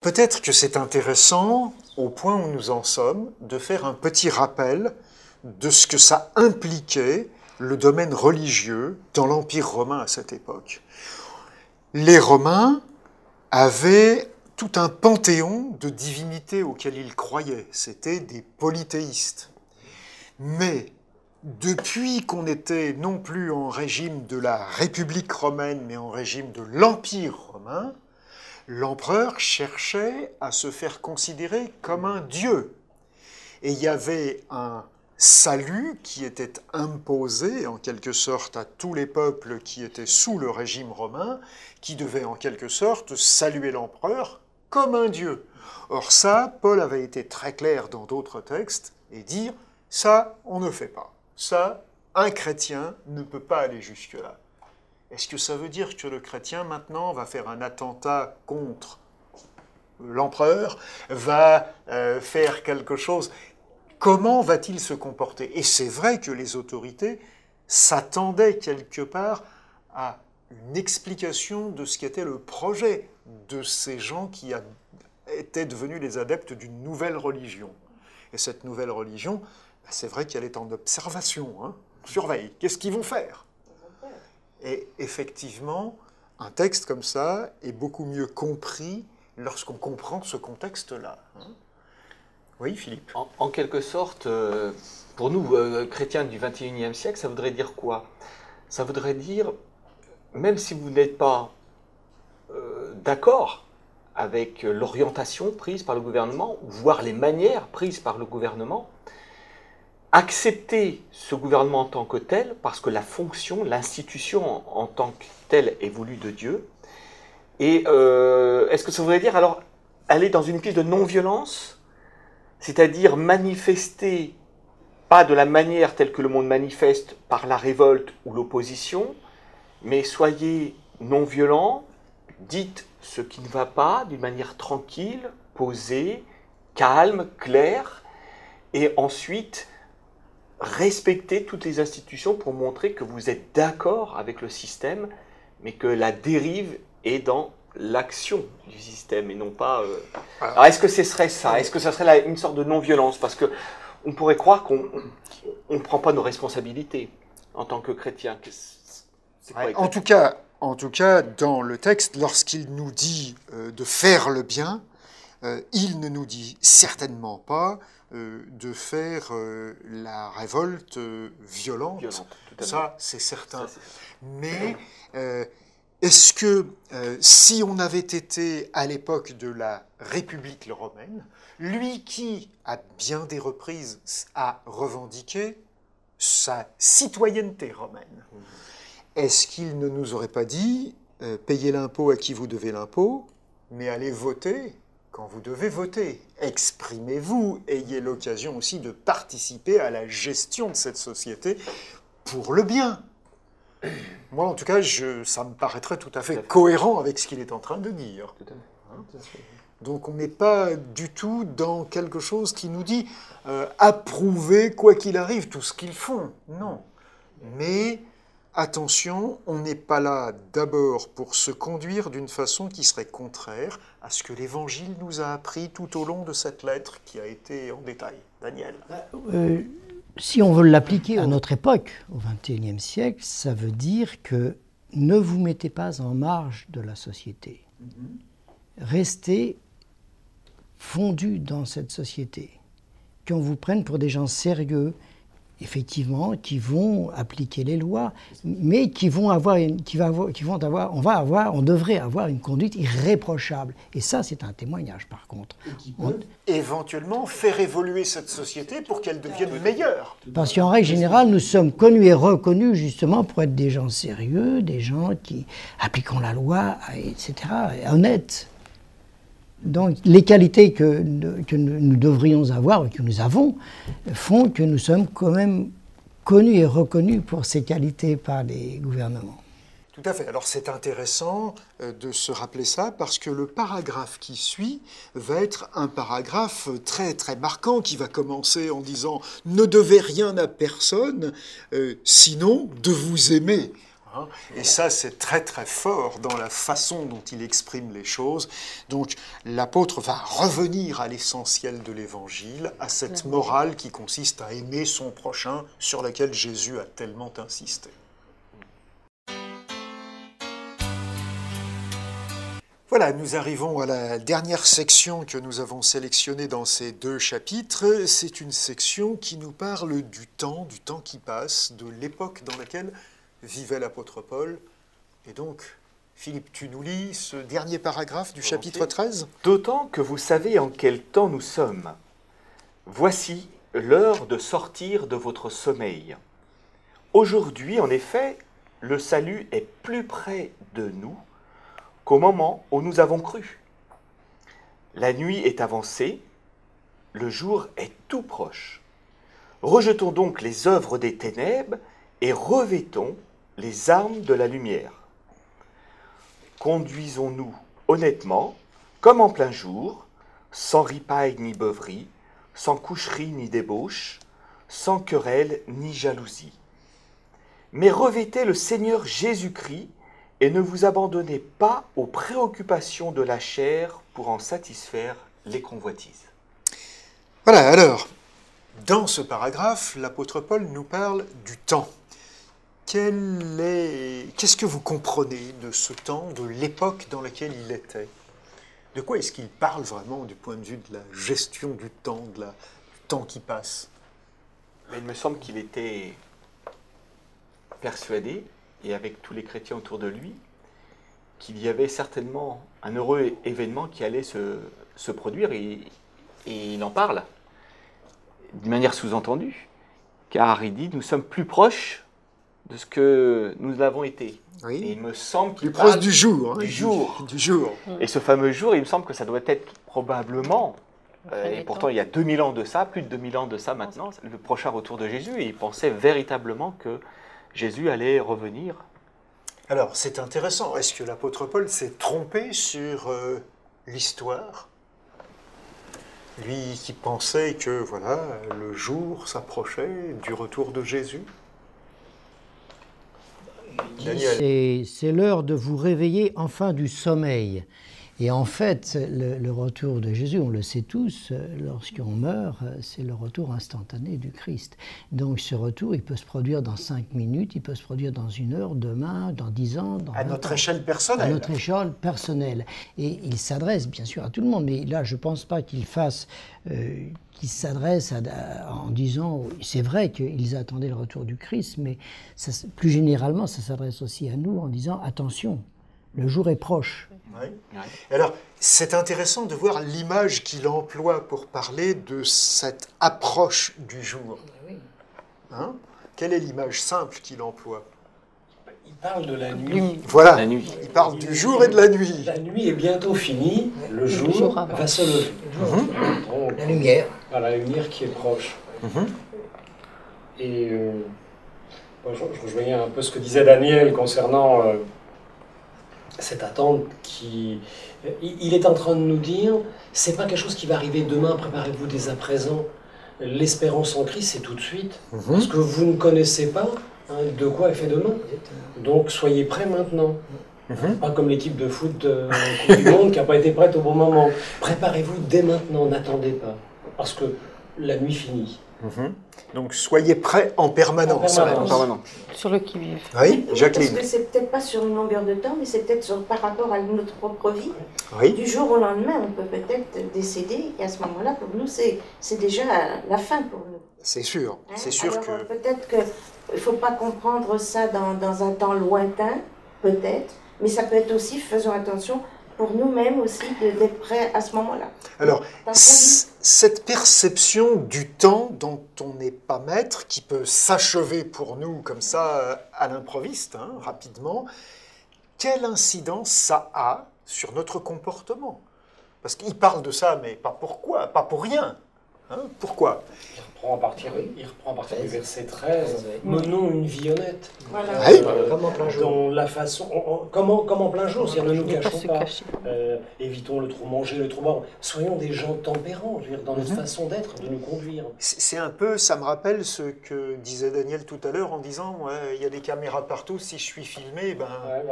Peut-être que c'est intéressant, au point où nous en sommes, de faire un petit rappel de ce que ça impliquait, le domaine religieux, dans l'Empire romain à cette époque. Les Romains avaient tout un panthéon de divinités auxquelles ils croyaient. C'étaient des polythéistes. Mais depuis qu'on était non plus en régime de la République romaine, mais en régime de l'Empire romain, l'empereur cherchait à se faire considérer comme un dieu. Et il y avait un salut qui était imposé en quelque sorte à tous les peuples qui étaient sous le régime romain, qui devaient en quelque sorte saluer l'empereur comme un dieu. Or ça, Paul avait été très clair dans d'autres textes et dire « ça, on ne fait pas. Ça, un chrétien ne peut pas aller jusque-là. » Est-ce que ça veut dire que le chrétien, maintenant, va faire un attentat contre l'empereur, va faire quelque chose? Comment va-t-il se comporter? Et c'est vrai que les autorités s'attendaient quelque part à une explication de ce qu'était le projet de ces gens qui étaient devenus les adeptes d'une nouvelle religion. Et cette nouvelle religion, c'est vrai qu'elle est en observation, hein. On surveille. Qu'est-ce qu'ils vont faire? Et effectivement, un texte comme ça est beaucoup mieux compris lorsqu'on comprend ce contexte-là. Oui, Philippe. En quelque sorte, pour nous, chrétiens du XXIe siècle, ça voudrait dire quoi? Ça voudrait dire, même si vous n'êtes pas d'accord avec l'orientation prise par le gouvernement, voire les manières prises par le gouvernement, accepter ce gouvernement en tant que tel, parce que la fonction, l'institution en tant que telle est voulue de Dieu. Et est-ce que ça voudrait dire alors aller dans une piste de non-violence, c'est-à-dire manifester, pas de la manière telle que le monde manifeste par la révolte ou l'opposition, mais soyez non-violents, dites ce qui ne va pas d'une manière tranquille, posée, calme, claire, et ensuite respectez toutes les institutions pour montrer que vous êtes d'accord avec le système, mais que la dérive est dans l'action du système et non pas... Alors est-ce que ce serait ça? Est-ce que ça serait une sorte de non-violence? Parce qu'on pourrait croire qu'on ne prend pas nos responsabilités en tant que chrétien. En tout cas, dans le texte, lorsqu'il nous dit de faire le bien, il ne nous dit certainement pas de faire la révolte violente. Ça, c'est certain. Mais est-ce que si on avait été à l'époque de la République romaine, lui qui, à bien des reprises, a revendiqué sa citoyenneté romaine, est-ce qu'il ne nous aurait pas dit payez l'impôt à qui vous devez l'impôt, mais allez voter quand vous devez voter? Exprimez-vous, ayez l'occasion aussi de participer à la gestion de cette société pour le bien. Moi, en tout cas, ça me paraîtrait tout à fait cohérent avec ce qu'il est en train de dire. Donc, on n'est pas du tout dans quelque chose qui nous dit approuver, quoi qu'il arrive, tout ce qu'ils font. Non. Mais attention, on n'est pas là d'abord pour se conduire d'une façon qui serait contraire à ce que l'Évangile nous a appris tout au long de cette lettre qui a été en détail. Daniel. Si on veut l'appliquer à notre époque, au XXIe siècle, ça veut dire que ne vous mettez pas en marge de la société. Restez fondus dans cette société. Qu'on vous prenne pour des gens sérieux, effectivement, qui vont appliquer les lois, mais on devrait avoir une conduite irréprochable. Et ça, c'est un témoignage, par contre. Et qui peut éventuellement faire évoluer cette société pour qu'elle devienne meilleure. Parce qu'en règle générale, nous sommes connus et reconnus justement pour être des gens sérieux, des gens qui appliquent la loi, etc., et honnêtes. Donc les qualités que nous devrions avoir, et que nous avons, font que nous sommes quand même connus et reconnus pour ces qualités par les gouvernements. Tout à fait. Alors c'est intéressant de se rappeler ça parce que le paragraphe qui suit va être un paragraphe très très marquant qui va commencer en disant « Ne devez rien à personne, sinon de vous aimer ». Hein. Et ça, c'est très très fort dans la façon dont il exprime les choses. Donc l'apôtre va revenir à l'essentiel de l'Évangile, à cette morale qui consiste à aimer son prochain, sur laquelle Jésus a tellement insisté. Voilà, nous arrivons à la dernière section que nous avons sélectionnée dans ces 2 chapitres. C'est une section qui nous parle du temps qui passe, de l'époque dans laquelle vivait l'apôtre Paul. Et donc, Philippe, tu nous lis ce dernier paragraphe du chapitre 13 ? D'autant que vous savez en quel temps nous sommes. Voici l'heure de sortir de votre sommeil. Aujourd'hui, en effet, le salut est plus près de nous qu'au moment où nous avons cru. La nuit est avancée, le jour est tout proche. Rejetons donc les œuvres des ténèbres et revêtons les armes de la lumière. Conduisons-nous honnêtement, comme en plein jour, sans ripaille ni beuverie, sans coucherie ni débauche, sans querelle ni jalousie. Mais revêtez le Seigneur Jésus-Christ et ne vous abandonnez pas aux préoccupations de la chair pour en satisfaire les convoitises. Voilà, alors, dans ce paragraphe, l'apôtre Paul nous parle du temps. Qu'est-ce que vous comprenez de ce temps, de l'époque dans laquelle il était ? De quoi est-ce qu'il parle vraiment du point de vue de la gestion du temps, du temps qui passe ? Mais il me semble qu'il était persuadé, et avec tous les chrétiens autour de lui, qu'il y avait certainement un heureux événement qui allait se produire, et il en parle d'une manière sous-entendue, car il dit « nous sommes plus proches de ce que nous avons été ». Oui. Et il me semble qu'il plus proche parle du jour. Hein, du jour. Du jour. Et ce fameux jour, il me semble que ça doit être probablement, et pourtant il y a 2000 ans de ça, plus de 2000 ans de ça maintenant, le prochain retour de Jésus, et il pensait véritablement que Jésus allait revenir. Alors, c'est intéressant. Est-ce que l'apôtre Paul s'est trompé sur l'histoire ? Lui qui pensait que voilà, le jour s'approchait du retour de Jésus. Daniel. C'est l'heure de vous réveiller enfin du sommeil. Et en fait, le retour de Jésus, on le sait tous, lorsqu'on meurt, c'est le retour instantané du Christ. Donc ce retour, il peut se produire dans 5 minutes, il peut se produire dans 1 heure, demain, dans 10 ans. À notre échelle personnelle. À notre échelle personnelle. Et il s'adresse bien sûr à tout le monde, mais là je ne pense pas qu'il s'adresse en disant, c'est vrai qu'ils attendaient le retour du Christ, mais ça, plus généralement ça s'adresse aussi à nous en disant, attention, le jour est proche. Oui. Alors, c'est intéressant de voir l'image qu'il emploie pour parler de cette approche du jour. Hein ? Quelle est l'image simple qu'il emploie ? Il parle de la nuit. Voilà, La nuit. Il parle du jour et de la nuit. La nuit est bientôt finie, le jour va se lever. Donc, La lumière. voilà, la lumière qui est proche. Et moi, je rejoignais un peu ce que disait Daniel concernant cette attente qui... Il est en train de nous dire, c'est pas quelque chose qui va arriver demain, préparez-vous dès à présent. L'espérance en Christ, c'est tout de suite. Parce que vous ne connaissez pas de quoi est fait demain. Donc soyez prêts maintenant. Pas comme l'équipe de foot Coupe du Monde qui n'a pas été prête au bon moment. Préparez-vous dès maintenant, n'attendez pas. Parce que la nuit finit. Donc soyez prêts en permanence. En permanence. Sur le qui-vive. Oui, Jacqueline. Parce que c'est peut-être pas sur une longueur de temps, mais c'est peut-être par rapport à notre propre vie. Oui. Du jour au lendemain, on peut peut-être décéder, et à ce moment-là, pour nous, c'est déjà la fin pour nous. C'est sûr. Hein? C'est sûr Alors, que... peut-être qu'il ne faut pas comprendre ça dans un temps lointain, peut-être, mais ça peut être aussi, faisons attention, pour nous-mêmes aussi, d'être prêts à ce moment-là. Alors, cette perception du temps dont on n'est pas maître, qui peut s'achever pour nous comme ça, à l'improviste, hein, rapidement, quelle incidence ça a sur notre comportement ? Parce qu'il parle de ça, mais pas pourquoi, pas pour rien. Hein, pourquoi? Il reprend à partir du verset 13. Menons une vie honnête. Voilà. Oui. Comme en plein jour. Dans la façon, comme en plein jour, c'est-à-dire ne nous cachons pas, évitons le trop manger, le trop boire. Soyons des gens tempérants, je veux dire, dans notre façon d'être, de nous conduire. C'est un peu, ça me rappelle ce que disait Daniel tout à l'heure en disant, ouais, il y a des caméras partout, si je suis filmé, ben, Ouais,